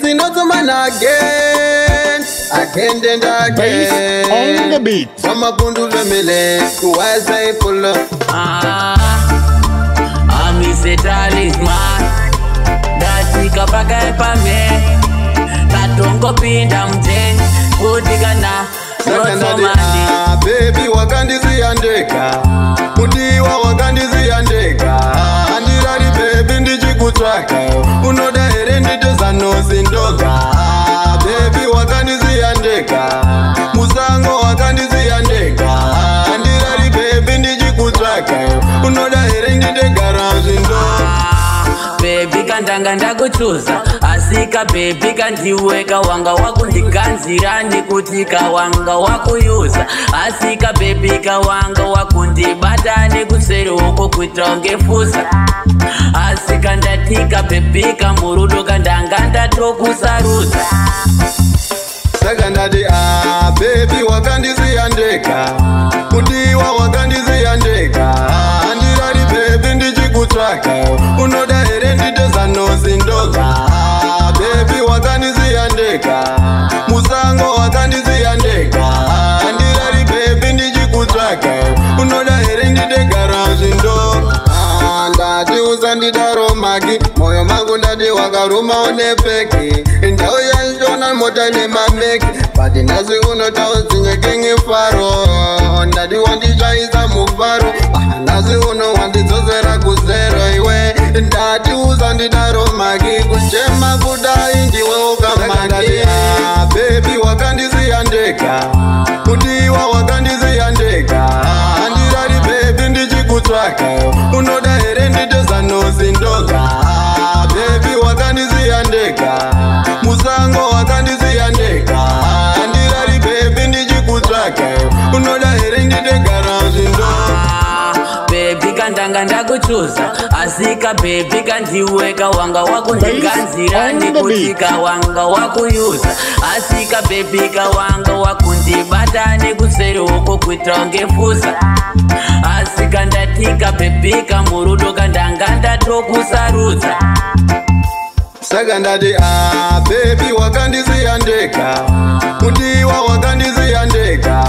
It's not a man again and again. On the beat. Mama Bundu Lemele, who has a pull up. I'm a talisman. That's the Kapaka Pame. That don't go pin them Jane. Udigana. Baby, wakandizi andeka. Mudiwa wakandizi andeka. Andirari baby ndichikutsvaka. Unoda here nditozanozindoga. Baby, wakandizi andeka. Musango wakandizi andeka. Andirari baby ndichikutsvaka. Unoda here nditogara zvindoga. Baby kandanga ndakuchuza asika baby kandiweka wanga wakundiganzira ndikutika wanga wakuyuza asika baby kawanga wakundibata nekuseri uko kuita ngefusa asika ndatika baby kamurudo kandanga ndatokusaruza saka ndati baby wakandiziyandeka mudiwa wakandiziyandeka andirari baby ndichikutsvaka unoda here nditozanozindoga baby wakandiziyandeka musango wakandiziyandeka andirari baby ndichikutsvaka unoda here nditegara zvindoga ndati usandidaro maki moyo mangu ndati wakaruma unepeki ndau yanshona mota nemameki but nhasi unotaudzinyekenge faro ndati wanditsvaisa mufaro nhasi uno wandidzosera kuzero iwe ndati usandidaro maki kuchema kudai ndiwe ukamaki baby wakandiziyandeka mudiwa wakandiziyandeka andirari baby ndichikutsvaka unoda here nditozanozindoga baby wakandiziyandeka musango wakandiziyandeka andirari baby ndichikutsvaka unoda here nditegara zvindoga baby kandanga ndakuchuza asika baby kandiweka wanga wakundiganzira ndikutika wanga wakuyuza asika baby kawanga wakundibata nekuseri uko kuita ngefusa asika ndatika baby kamurudo kandanga ndatokusarudza saka ndati baby wakandiziyandeka mudiwa wakandiziyandeka